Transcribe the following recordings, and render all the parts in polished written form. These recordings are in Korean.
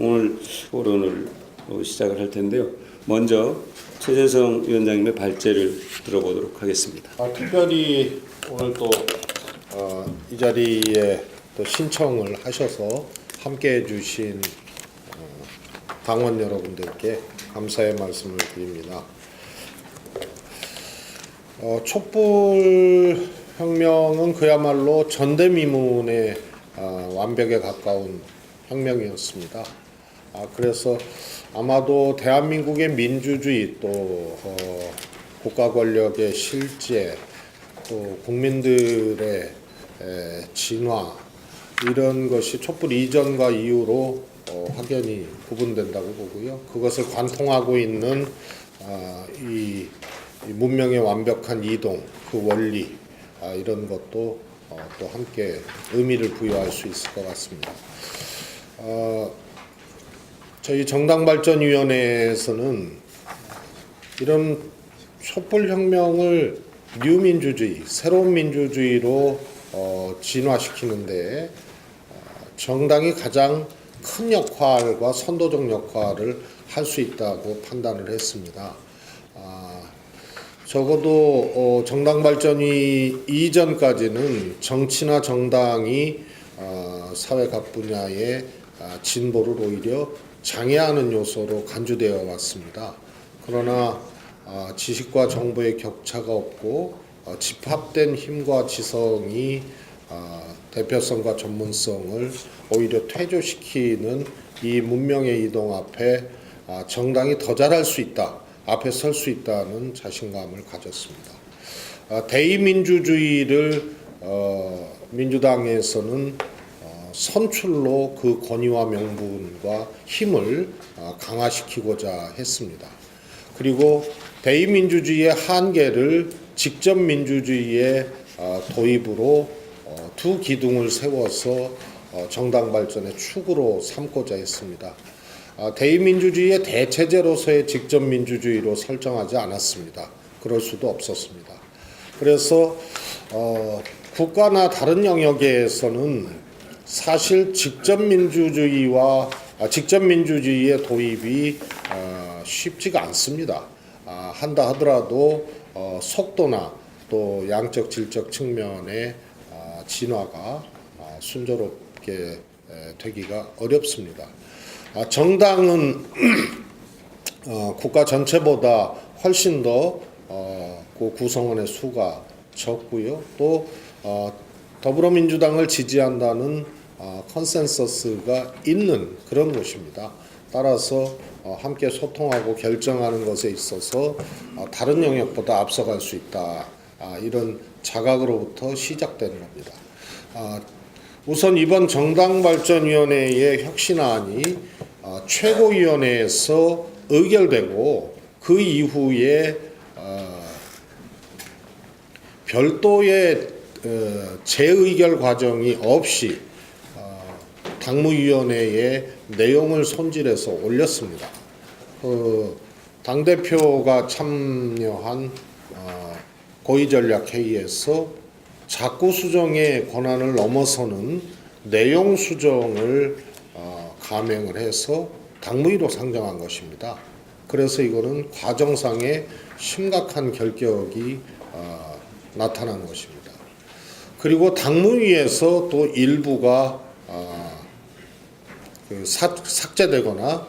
오늘 토론을 시작을 할 텐데요. 먼저 최재성 위원장님의 발제를 들어보도록 하겠습니다. 특별히 오늘 또 이 자리에 또 신청을 하셔서 함께해 주신 당원 여러분들께 감사의 말씀을 드립니다. 촛불혁명은 그야말로 전대미문의 완벽에 가까운 혁명이었습니다. 그래서 아마도 대한민국의 민주주의 또 국가 권력의 실제 또 국민들의 진화 이런 것이 촛불 이전과 이후로 확연히 구분된다고 보고요. 그것을 관통하고 있는 이 문명의 완벽한 이동, 그 원리 이런 것도 또 함께 의미를 부여할 수 있을 것 같습니다. 저희 정당발전위원회에서는 이런 촛불혁명을 뉴민주주의, 새로운 민주주의로 진화시키는데 정당이 가장 큰 역할과 선도적 역할을 할 수 있다고 판단을 했습니다. 적어도 정당발전위 이전까지는 정치나 정당이 사회 각 분야의 진보를 오히려 장애하는 요소로 간주되어 왔습니다. 그러나 지식과 정보의 격차가 없고 집합된 힘과 지성이 대표성과 전문성을 오히려 퇴조시키는 이 문명의 이동 앞에 정당이 더 잘할 수 있다, 앞에 설 수 있다는 자신감을 가졌습니다. 대의민주주의를 민주당에서는 선출로 그 권위와 명분과 힘을 강화시키고자 했습니다. 그리고 대의민주주의의 한계를 직접민주주의의 도입으로 두 기둥을 세워서 정당 발전의 축으로 삼고자 했습니다. 대의민주주의의 대체제로서의 직접민주주의로 설정하지 않았습니다. 그럴 수도 없었습니다. 그래서 국가나 다른 영역에서는 사실 직접민주주의의 도입이 쉽지가 않습니다. 한다 하더라도 속도나 또 양적 질적 측면의 진화가 순조롭게 되기가 어렵습니다. 정당은 국가 전체보다 훨씬 더 그 구성원의 수가 적고요. 또 더불어민주당을 지지한다는 컨센서스가 있는 그런 곳입니다. 따라서 함께 소통하고 결정하는 것에 있어서 다른 영역보다 앞서갈 수 있다. 이런 자각으로부터 시작되는 겁니다. 우선 이번 정당발전위원회의 혁신안이 최고위원회에서 의결되고 그 이후에 별도의 재의결 과정이 없이 당무위원회에 내용을 손질해서 올렸습니다. 당대표가 참여한 고위전략회의에서 자구 수정의 권한을 넘어서는 내용 수정을 감행을 해서 당무위로 상정한 것입니다. 그래서 이거는 과정상의 심각한 결격이 나타난 것입니다. 그리고 당무위에서 또 일부가 삭제되거나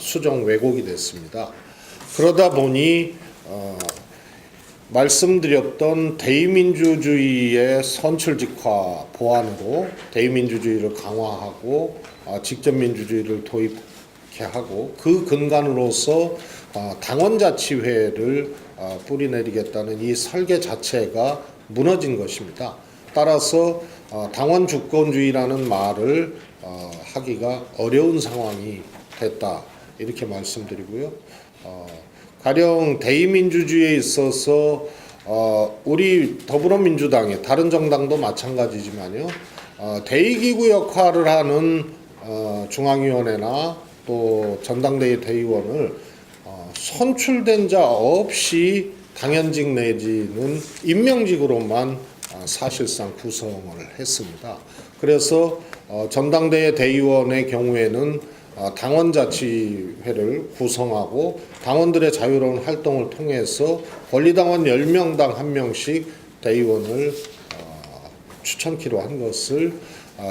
수정 왜곡이 됐습니다. 그러다 보니 말씀드렸던 대의민주주의의 선출직화 보완으로 대의민주주의를 강화하고 직접민주주의를 도입해 하고 그 근간으로서 당원자치회를 뿌리내리겠다는 이 설계 자체가 무너진 것입니다. 따라서 당원 주권주의라는 말을 하기가 어려운 상황이 됐다 이렇게 말씀드리고요. 가령 대의민주주의에 있어서 우리 더불어민주당의 다른 정당도 마찬가지지만요. 대의기구 역할을 하는 중앙위원회나 또 전당대회 대의원을 선출된 자 없이 당연직 내지는 임명직으로만 사실상 구성을 했습니다. 그래서 전당대회 대의원의 경우에는 당원자치회를 구성하고 당원들의 자유로운 활동을 통해서 권리당원 10명당 1명씩 대의원을 추천키로 한 것을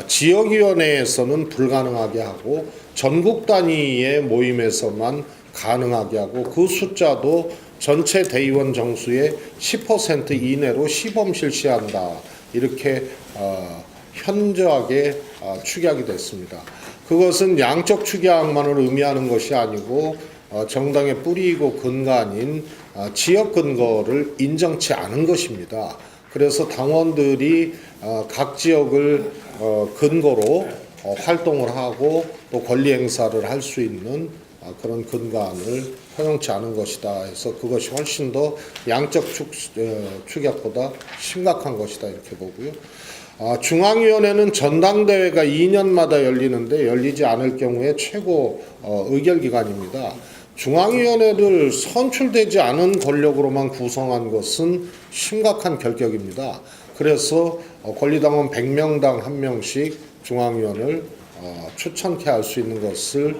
지역위원회에서는 불가능하게 하고 전국 단위의 모임에서만 가능하게 하고 그 숫자도 전체 대의원 정수의 10% 이내로 시범 실시한다. 이렇게 현저하게 축약이 됐습니다. 그것은 양적 축약만을 의미하는 것이 아니고 정당의 뿌리이고 근간인 지역 근거를 인정치 않은 것입니다. 그래서 당원들이 각 지역을 근거로 활동을 하고 또 권리 행사를 할 수 있는 그런 근간을 허용치 않은 것이다 해서 그것이 훨씬 더 양적 축약보다 심각한 것이다 이렇게 보고요. 중앙위원회는 전당대회가 2년마다 열리는데 열리지 않을 경우에 최고 의결기관입니다. 중앙위원회를 선출되지 않은 권력으로만 구성한 것은 심각한 결격입니다. 그래서 권리당원 100명당 1명씩 중앙위원을 추천케 할 수 있는 것을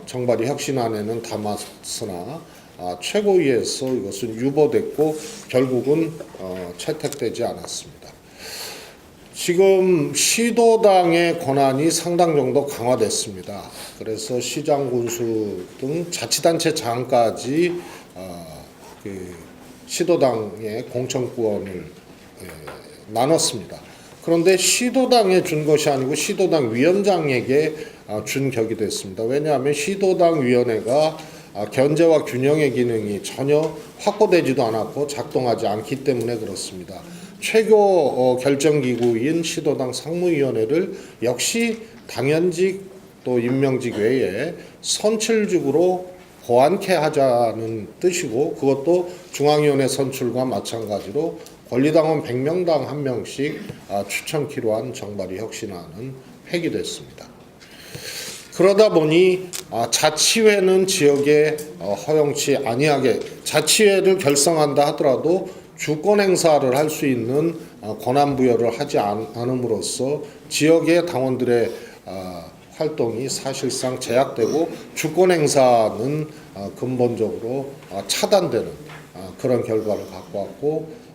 정발이 혁신안에는 담았으나 최고위에서 이것은 유보됐고 결국은 채택되지 않았습니다. 지금 시도당의 권한이 상당 정도 강화됐습니다. 그래서 시장, 군수 등 자치단체 장까지 시도당의 공천권을 나눴습니다. 그런데 시도당에 준 것이 아니고 시도당 위원장에게 준 격이 됐습니다. 왜냐하면 시도당 위원회가 견제와 균형의 기능이 전혀 확보되지도 않았고 작동하지 않기 때문에 그렇습니다. 최고 결정기구인 시도당 상무위원회를 역시 당연직 또 임명직 외에 선출직으로 보완케 하자는 뜻이고 그것도 중앙위원회 선출과 마찬가지로 권리당원 100명당 1명씩 추천키로 한 정발이 혁신안은 폐기됐습니다. 그러다 보니 자치회는 지역에 허용치 아니하게 자치회를 결성한다 하더라도 주권 행사를 할 수 있는 권한 부여를 하지 않음으로써 지역의 당원들의 활동이 사실상 제약되고 주권 행사는 근본적으로 차단되는 그런 결과를 갖고 왔고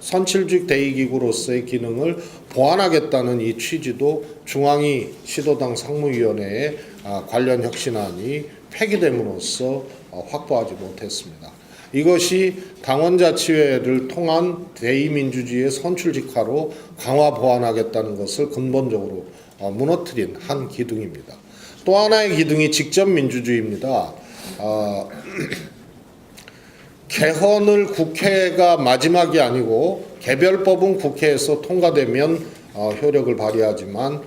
선출직 대의기구로서의 기능을 보완하겠다는 이 취지도 중앙위 시도당 상무위원회의 관련 혁신안이 폐기됨으로써 확보하지 못했습니다. 이것이 당원자치회를 통한 대의민주주의의 선출직화로 강화 보완하겠다는 것을 근본적으로 무너뜨린 한 기둥입니다. 또 하나의 기둥이 직접민주주의입니다. 개헌을 국회가 마지막이 아니고 개별법은 국회에서 통과되면 효력을 발휘하지만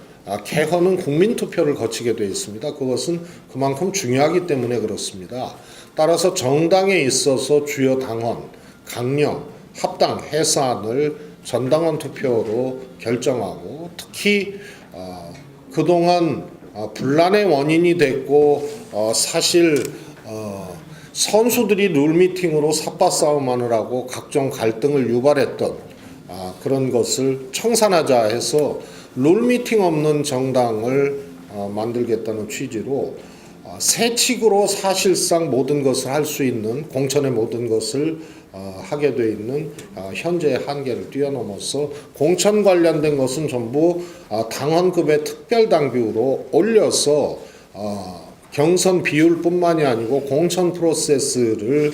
개헌은 국민투표를 거치게 되어 있습니다. 그것은 그만큼 중요하기 때문에 그렇습니다. 따라서 정당에 있어서 주요 당원, 강령, 합당, 해산을 전당원 투표로 결정하고 특히 그동안 분란의 원인이 됐고 사실 선수들이 룰미팅으로 삿바싸움만을 하고 각종 갈등을 유발했던 그런 것을 청산하자 해서 룰미팅 없는 정당을 만들겠다는 취지로 세칙으로 사실상 모든 것을 할 수 있는 공천의 모든 것을 하게 돼 있는 현재의 한계를 뛰어넘어서 공천 관련된 것은 전부 당원급의 특별당규로 올려서 경선 비율뿐만이 아니고 공천 프로세스를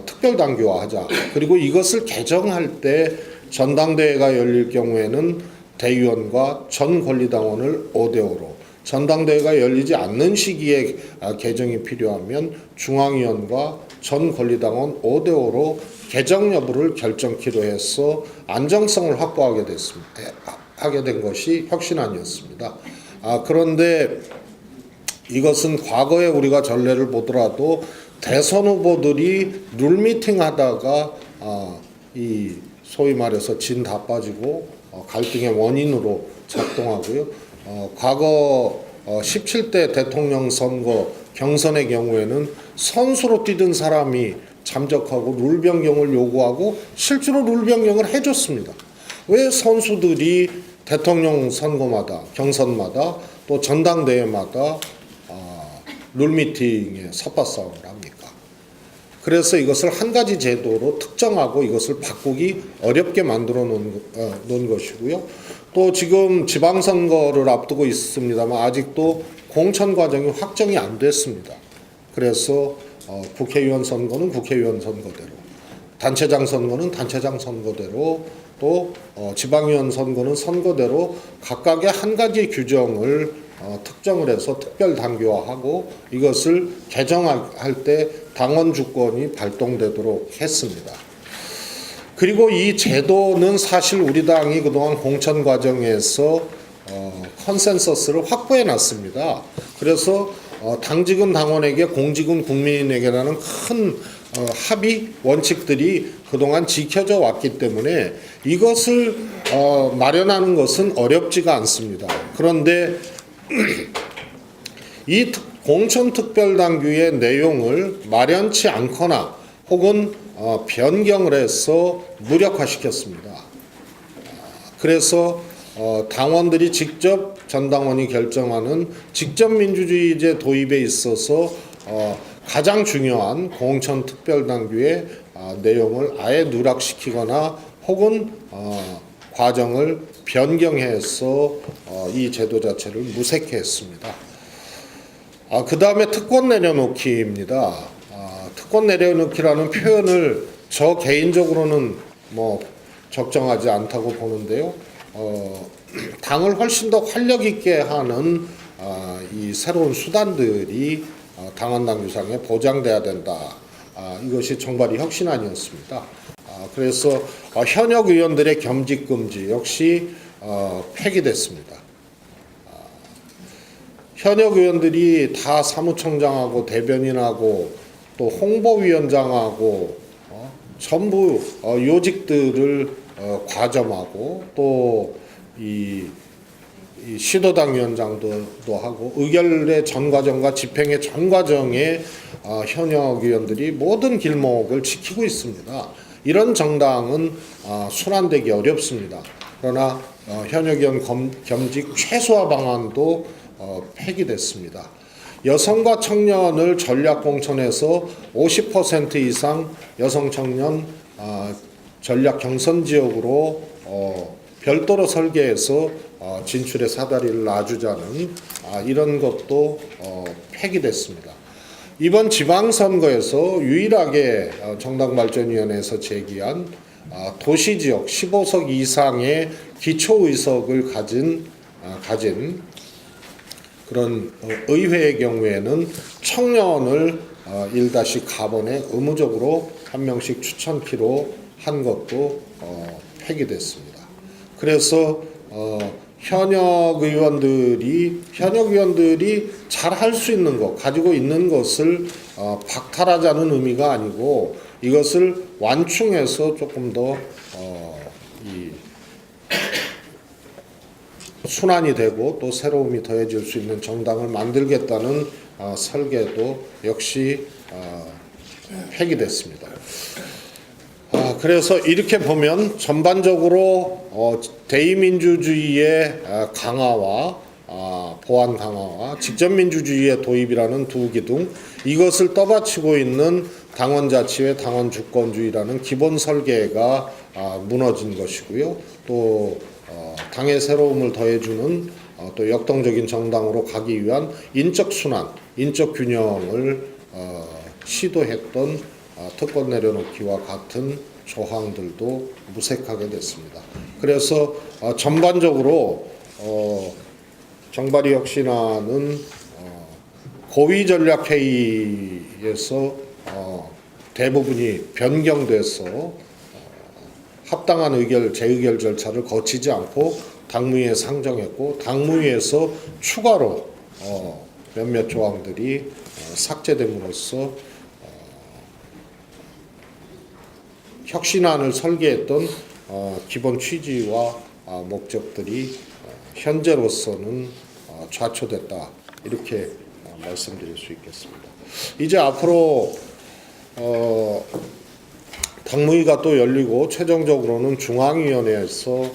특별당규화하자. 그리고 이것을 개정할 때 전당대회가 열릴 경우에는 대의원과 전 권리당원을 5대5로 전당대회가 열리지 않는 시기에 개정이 필요하면 중앙위원과 전 권리당원 5대5로 개정 여부를 결정키로 해서 안정성을 확보하게 됐습니다. 하게 된 것이 혁신안이었습니다. 그런데 이것은 과거에 우리가 전례를 보더라도 대선 후보들이 룰미팅 하다가 이 소위 말해서 진 다 빠지고 갈등의 원인으로 작동하고요. 과거 17대 대통령 선거 경선의 경우에는 선수로 뛰던 사람이 잠적하고 룰 변경을 요구하고 실제로 룰 변경을 해줬습니다. 왜 선수들이 대통령 선거마다 경선마다 또 전당대회마다 룰미팅에 섭밭싸움을 합니까? 그래서 이것을 한 가지 제도로 특정하고 이것을 바꾸기 어렵게 만들어 놓은 것이고요. 또 지금 지방선거를 앞두고 있습니다만 아직도 공천 과정이 확정이 안 됐습니다. 그래서 국회의원 선거는 국회의원 선거대로, 단체장 선거는 단체장 선거대로, 또 지방의원 선거는 선거대로 각각의 한 가지 규정을 특정을 해서 특별 단계화하고 이것을 개정할 때 당원 주권이 발동되도록 했습니다. 그리고 이 제도는 사실 우리 당이 그동안 공천 과정에서 컨센서스를 확보해 놨습니다. 그래서 당직은 당원에게 공직은 국민에게라는 큰 합의 원칙들이 그동안 지켜져 왔기 때문에 이것을 마련하는 것은 어렵지가 않습니다. 그런데 이 공천특별당규의 내용을 마련치 않거나 혹은 변경을 해서 무력화시켰습니다. 그래서 당원들이 직접 전당원이 결정하는 직접민주주의제 도입에 있어서 가장 중요한 공천특별당규의 내용을 아예 누락시키거나 혹은 과정을 변경해서 이 제도 자체를 무색해했습니다. 그 다음에 특권 내려놓기입니다. 특권 내려놓기라는 표현을 저 개인적으로는 뭐 적정하지 않다고 보는데요. 당을 훨씬 더 활력 있게 하는 이 새로운 수단들이 당헌당규상에 보장돼야 된다. 이것이 정발이 혁신안이었습니다. 그래서 현역 의원들의 겸직 금지 역시 폐기됐습니다. 현역 의원들이 다 사무총장하고 대변인하고 또 홍보위원장하고 전부 요직들을 과점하고 또 이 시도당 위원장도 하고 의결의 전 과정과 집행의 전 과정에 현역 의원들이 모든 길목을 지키고 있습니다. 이런 정당은 순환되기 어렵습니다. 그러나 현역 의원 겸직 최소화 방안도 폐기됐습니다. 여성과 청년을 전략공천에서 50% 이상 여성 청년 전략 경선 지역으로 별도로 설계해서 진출의 사다리를 놔주자는 이런 것도 폐기됐습니다. 이번 지방선거에서 유일하게 정당발전위원회에서 제기한 도시지역 15석 이상의 기초의석을 가진 그런 의회의 경우에는 청년을 1-가번에 의무적으로 한 명씩 추천키로 한 것도 폐기됐습니다. 그래서 현역 의원들이 잘 할 수 있는 것, 가지고 있는 것을 박탈하자는 의미가 아니고 이것을 완충해서 조금 더 순환이 되고 또 새로움이 더해질 수 있는 정당을 만들겠다는 설계도 역시 폐기됐습니다. 그래서 이렇게 보면 전반적으로 대의민주주의의 강화와 보완 강화와 직접민주주의의 도입이라는 두 기둥, 이것을 떠받치고 있는 당원자치의 당원주권주의라는 기본 설계가 무너진 것이고요. 또 당의 새로움을 더해주는 또 역동적인 정당으로 가기 위한 인적 순환, 인적 균형을 시도했던 특권 내려놓기와 같은 조항들도 무색하게 됐습니다. 그래서 전반적으로 정발이 혁신안은 고위전략회의에서 대부분이 변경돼서 합당한 재의결 절차를 거치지 않고 당무위에 상정했고 당무위에서 추가로 몇몇 조항들이 삭제됨으로써 혁신안을 설계했던 기본 취지와 목적들이 현재로서는 좌초됐다, 이렇게 말씀드릴 수 있겠습니다. 이제 앞으로 당무위가 또 열리고 최종적으로는 중앙위원회에서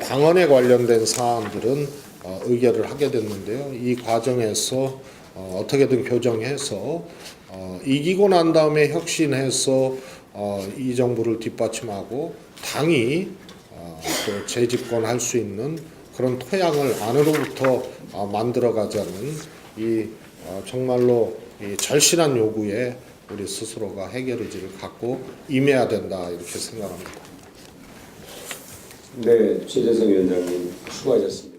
방언에 관련된 사안들은 의결을 하게 됐는데요. 이 과정에서 어떻게든 교정해서 이기고 난 다음에 혁신해서 이 정부를 뒷받침하고 당이 또 재집권할 수 있는 그런 토양을 안으로부터 만들어가자는 이 정말로 이 절실한 요구에 우리 스스로가 해결의지를 갖고 임해야 된다 이렇게 생각합니다. 네, 최재성 위원장님 수고하셨습니다.